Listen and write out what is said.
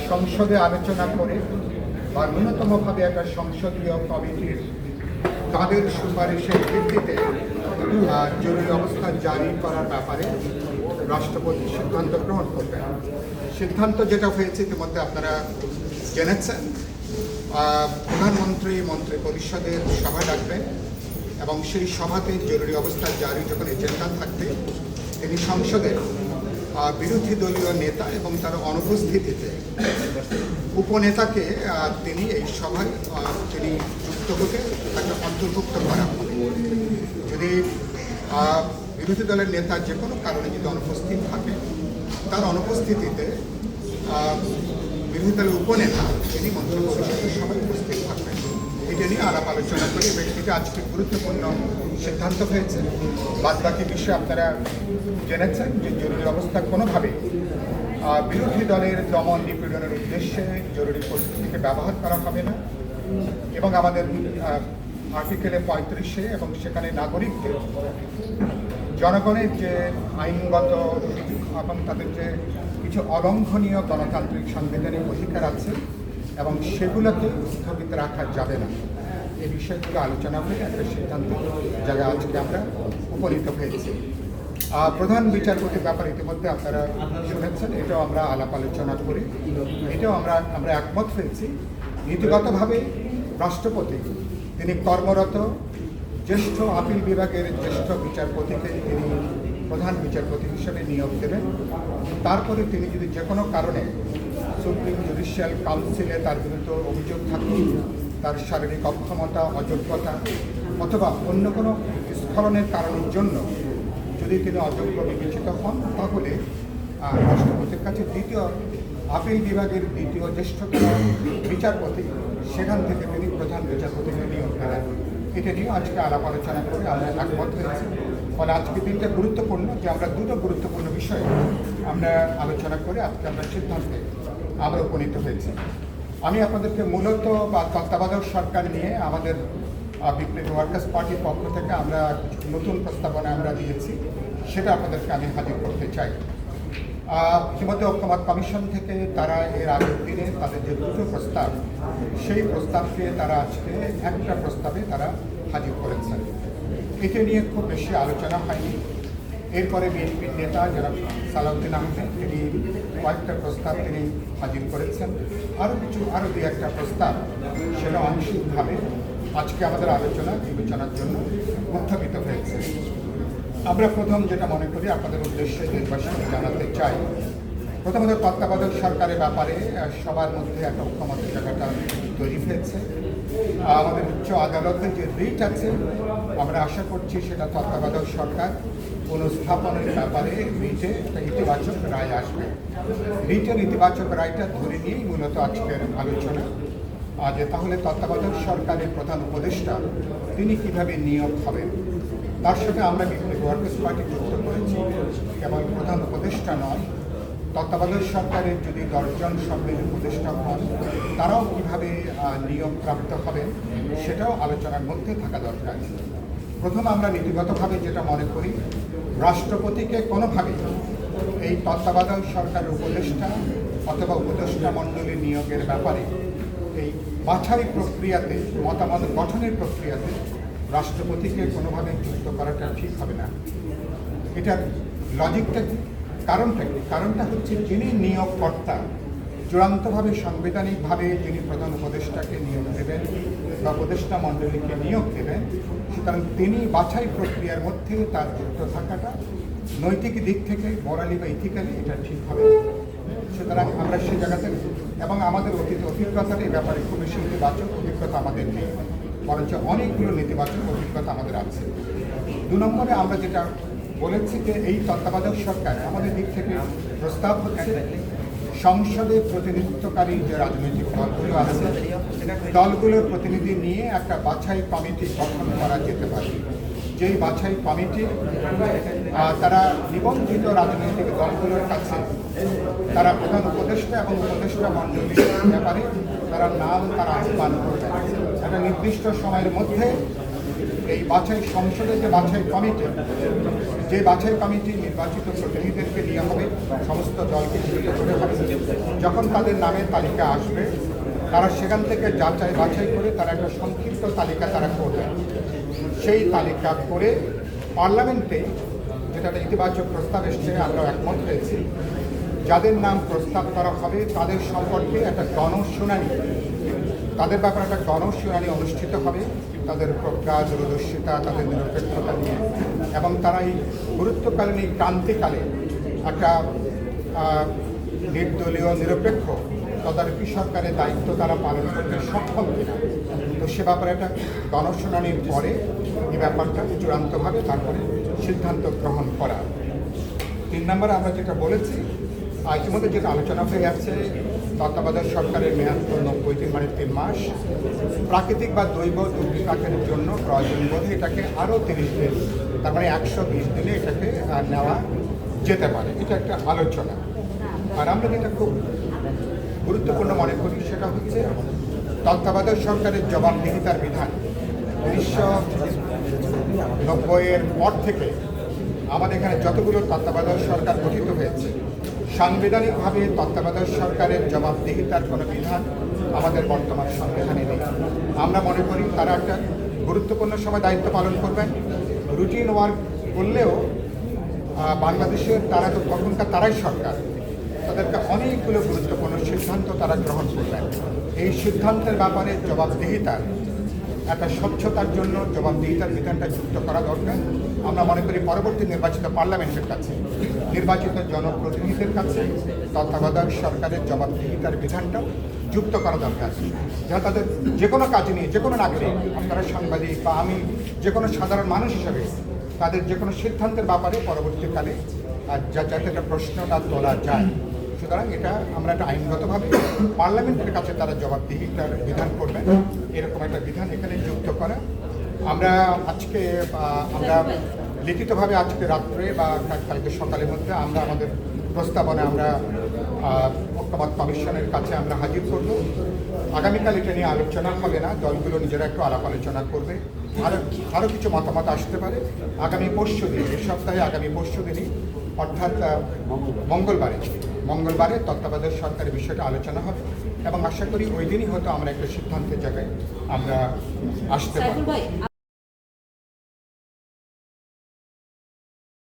সংসদে আলোচনা করে বা ন্যূনতমভাবে একটা সংসদীয় কমিটির তাদের সুপারিশের ভিত্তিতে জরুরি অবস্থা জারি করার ব্যাপারে রাষ্ট্রপতি সিদ্ধান্ত গ্রহণ করবেন। সিদ্ধান্ত যেটা হয়েছে ইতিমধ্যে আপনারা জেনেছেন, প্রধানমন্ত্রী মন্ত্রী পরিষদের সভা ডাকবেন এবং সেই সভাতে জরুরি অবস্থা জারি যখন এজেন্ডা থাকবে তিনি সংসদের বিরোধী দলীয় নেতা এবং তার অনুপস্থিতিতে উপনেতাকে তিনি এই সভায় তিনি যুক্ত হতে তাকে অন্তর্ভুক্ত করা হবে। যদি বিরোধী দলের নেতা যে কোনো কারণে যদি অনুপস্থিত থাকে তার অনুপস্থিতিতে বিরোধী দলের উপনেতা তিনি মন্ত্রিপরিষদের সভায় উপস্থিত থাকবেন। এটা নিয়ে আলাপ আলোচনা করে এটা আজকে গুরুত্বপূর্ণ সিদ্ধান্ত হয়েছে। বাদবাকি বিষয়ে আপনারা জেনেছেন যে জরুরি অবস্থা কোনোভাবেই বিরোধী দলের দমন নিপীড়নের উদ্দেশ্যে জরুরি পরিস্থিতিকে ব্যবহার করা হবে না এবং আমাদের আর্টিকেলে 35-এ এবং সেখানে নাগরিকদের জনগণের যে আইনগত এবং তাদের যে কিছু অলঙ্ঘনীয় গণতান্ত্রিক সাংবিধানিক অধিকার আছে এবং সেগুলোকে স্থগিত রাখা যাবে না। এই বিষয়গুলো আলোচনা করে একটা সিদ্ধান্ত জায়গায় আজকে আমরা উপনীত হয়েছি। প্রধান বিচারপতির ব্যাপারে ইতিমধ্যে আপনারা শুনেছেন, এটাও আমরা আলাপ আলোচনা করি, এটাও আমরা একমত হয়েছি। নীতিগতভাবে রাষ্ট্রপতি তিনি কর্মরত জ্যেষ্ঠ আপিল বিভাগের জ্যেষ্ঠ বিচারপতিকে তিনি প্রধান বিচারপতি হিসেবে নিয়োগ দেবেন। তারপরে তিনি যদি যে কোনো কারণে সুপ্রিম জুডিশিয়াল কাউন্সিলে তার বিরুদ্ধে অভিযোগ থাকে, তার শারীরিক অক্ষমতা, অযোগ্যতা অথবা অন্য কোনো স্খলনের কারণের জন্য যদি তিনি অযোগ্য বিবেচিত হন, তাহলে রাষ্ট্রপতির কাছে দ্বিতীয় আপিল বিভাগের দ্বিতীয় জ্যেষ্ঠতম বিচারপতি সেখান থেকে তিনি প্রধান বিচারপতিকে নিয়োগ করেন। এটা নিয়ে আজকে আলাপ আলোচনা করে আমরা একমত হয়েছি। ফলে আজকে দিনটা গুরুত্বপূর্ণ যে আমরা দুটো গুরুত্বপূর্ণ বিষয়ে আমরা আলোচনা করে আজকে আমরা সিদ্ধান্তে আমরা উপনীত হয়েছি। আমি আপনাদেরকে মূলত বা তত্ত্বাবধায়ক সরকার নিয়ে আমাদের বিপ্লবী ওয়ার্কার্স পার্টির পক্ষ থেকে আমরা নতুন প্রস্তাবনা আমরা দিয়েছি, সেটা আপনাদেরকে আমি হাজির করতে চাই। ইতিমধ্যে ঐক্যমত কমিশন থেকে তারা এর আগের দিনে তাদের যে দুটো প্রস্তাব, সেই প্রস্তাবকে তারা আজকে একটা প্রস্তাবে তারা হাজির করেছেন। এটা নিয়ে খুব বেশি আলোচনা হয়নি। এরপরে বিএনপির নেতা যারা সালাউদ্দিন আহমেদ তিনি কয়েকটা প্রস্তাব তিনি হাজির করেছেন, আরও দু একটা প্রস্তাব সেটা আংশিকভাবে আজকে আমাদের আলোচনা বিবেচনার জন্য উত্থাপিত হয়েছে। আমরা প্রথম যেটা মনে করি আপনাদের উদ্দেশ্যে নির্বাচনে জানাতে চাই, প্রথমত তত্ত্বাবধায়ক সরকারের ব্যাপারে সবার মধ্যে একটা ঐক্যমতের জায়গাটা তৈরি হয়েছে। আমাদের উচ্চ আদালতের যে রিট আছে আমরা আশা করছি সেটা তত্ত্বাবধায়ক সরকার পুনঃস্থাপনের ব্যাপারে রিটে একটা ইতিবাচক রায় আসবে। রিটের ইতিবাচক রায়টা ধরে নিয়েই মূলত আজকের আলোচনা। যে তাহলে তত্ত্বাবধায়ক সরকারের প্রধান উপদেষ্টা তিনি কিভাবে নিয়োগ হবেন, তার সাথে আমরা বিপ্লবী ওয়ার্কার্স পার্টি যুক্ত করেছি। কেবল প্রধান উপদেষ্টা নয়, তত্ত্বাবধায়ক সরকারের যদি 10 জন সম্মিলিত উপদেষ্টা হন তারাও কীভাবে নিয়োগপ্রাপ্ত হবেন সেটাও আলোচনার মধ্যে থাকা দরকার। প্রথম আমরা নীতিগতভাবে যেটা মনে করি, রাষ্ট্রপতিকে কোনোভাবে এই তত্ত্বাবধায়ক সরকারের উপদেষ্টা অথবা উপদেষ্টা মণ্ডলী নিয়োগের ব্যাপারে এই বাছাই প্রক্রিয়াতে মতামত গঠনের প্রক্রিয়াতে রাষ্ট্রপতিকে কোনোভাবে যুক্ত করাটা ঠিক হবে না। এটার লজিকটা কি, কারণটা কি? কারণটা হচ্ছে যিনি নিয়োগকর্তা চূড়ান্তভাবে সাংবিধানিকভাবে যিনি প্রধান উপদেষ্টাকে নিয়োগ দেবেন বা উপদেষ্টা মণ্ডলীকে নিয়োগ দেবেন, সুতরাং তিনি বাছাই প্রক্রিয়ার মধ্যে তার যুক্ত থাকাটা নৈতিক দিক থেকে মোরালি বা ইথিক্যালি এটা ঠিক হবে। সুতরাং আমরা সেই জায়গাতে এবং আমাদের অতীত অভিজ্ঞতার এই ব্যাপারে খুব বেশি ইতিবাচক অভিজ্ঞতা আমাদের নেই, বরঞ্চ অনেকগুলো নেতিবাচক অভিজ্ঞতা আমাদের আছে। 2 নম্বরে আমরা যেটা বলেছি যে এই তত্ত্বাবধায়ক সরকার আমাদের দিক থেকে প্রস্তাব হচ্ছে সংসদে প্রতিনিধিত্বকারী যে রাজনৈতিক দলগুলো আছে দলগুলোর প্রতিনিধি নিয়ে একটা বাছাই কমিটি গঠন করা যেতে পারে। যেই বাছাই কমিটি তারা নিবন্ধিত রাজনৈতিক দলগুলোর কাছে তারা প্রধান উপদেষ্টা এবং উপদেষ্টা মণ্ডলীর ব্যাপারে তারা নাম তারা আহ্বান করবে। একটা নির্দিষ্ট সময়ের মধ্যে এই বাছাই সংসদের যে বাছাই কমিটি নির্বাচিত প্রতিনিধিদেরকে নিয়ে হবে, সমস্ত দলকে গৃহীত করে হবে। যখন তাদের নামের তালিকা আসবে, তারা সেখান থেকে যাচাই বাছাই করে তারা একটা সংক্ষিপ্ত তালিকা তারা করবে। সেই তালিকা করে পার্লামেন্টে যেটা একটা ইতিবাচক প্রস্তাব এসছে, আমরা একমত হয়েছি, যাদের নাম প্রস্তাব করা হবে তাদের সম্পর্কে একটা গণশুনানি, তাদের ব্যাপারে একটা গণশুনানি অনুষ্ঠিত হবে, তাদের প্রজ্ঞা, দূরদর্শিতা, তাদের নিরপেক্ষতা নিয়ে, এবং তারা এই গুরুত্বকালীন এই ক্রান্তিকালে একটা নির্দলীয় নিরপেক্ষ তদারকি সরকারের দায়িত্ব তারা পালন করতে সক্ষম কিনা। তো সে ব্যাপারে একটা গণশুনানির পরে এই ব্যাপারটা চূড়ান্তভাবে তারপরে সিদ্ধান্ত গ্রহণ করা। 3 নম্বরে আমরা যেটা বলেছি, ইতিমধ্যে যেটা আলোচনা হয়ে যাচ্ছে, তত্ত্বাবধায়ক সরকারের মেয়াদ 90 দিন, মানে 3 মাস। প্রাকৃতিক বা দৈব দুর্বিপাকের জন্য প্রয়োজন বোধে এটাকে আরও 30 দিন, তার মানে 120 দিনে এটাকে নেওয়া যেতে পারে। এটা একটা আলোচনা। আর আমরা যেটা খুব গুরুত্বপূর্ণ মনে করি সেটা হচ্ছে তত্ত্বাবধায়ক সরকারের জবাবদিহিতার বিধান। 1990-এর পর থেকে আমাদের এখানে যতগুলো তত্ত্বাবধায়ক সরকার গঠিত হয়েছে, সাংবিধানিকভাবে তত্ত্বাবধায়ক সরকারের জবাবদিহিতার কোনো বিধান আমাদের বর্তমান সংবিধানে নেই। আমরা মনে করি তারা একটা গুরুত্বপূর্ণ সময় দায়িত্ব পালন করবেন। রুটিন ওয়ার্ক করলেও বাংলাদেশের তারা তো তখনকার তারাই সরকার, তাদেরকে অনেকগুলো গুরুত্বপূর্ণ সিদ্ধান্ত তারা গ্রহণ করবেন। এই সিদ্ধান্তের ব্যাপারে জবাবদিহিতার একটা স্বচ্ছতার জন্য জবাবদিহিতার বিধানটা যুক্ত করা দরকার। আমরা মনে করি পরবর্তী নির্বাচিত পার্লামেন্টের কাছে, নির্বাচিত জনপ্রতিনিধিদের কাছে তত্ত্বাবধায়ক সরকারের জবাবদিহিতার বিধানটা যুক্ত করা দরকার, যা তাদের যে কোনো কাজ নিয়ে, যে কোনো নাগরিক, আপনারা সাংবাদিক বা আমি যে কোনো সাধারণ মানুষ হিসেবে তাদের যে কোনো সিদ্ধান্তের ব্যাপারে পরবর্তীকালে যাতে একটা প্রশ্নটা তোলা যায়। সুতরাং এটা আমরা একটা আইনগতভাবে পার্লামেন্টের কাছে তারা জবাবদিহিতার বিধান করবেন, এরকম একটা বিধান এখানে যুক্ত করা। আমরা লিখিতভাবে আজকে রাত্রে বা কালকে সকালের মধ্যে আমরা আমাদের প্রস্তাবনা আমরা ঐক্যমত কমিশনের কাছে আমরা হাজির করব। আগামীকাল এটা নিয়ে আলোচনা হবে না, দলগুলো নিজেরা একটু আলাপ আলোচনা করবে, আরও কিছু মতামত আসতে পারে। আগামী পরশু দিন, এই সপ্তাহে আগামী পরশু দিনই, অর্থাৎ মঙ্গলবারে তত্ত্বাবধায়ক সরকারের বিষয়টা আলোচনা হবে, এবং আশা করি ওই দিনই হয়তো আমরা একটা সিদ্ধান্তের জায়গায় আমরা আসতে পারব।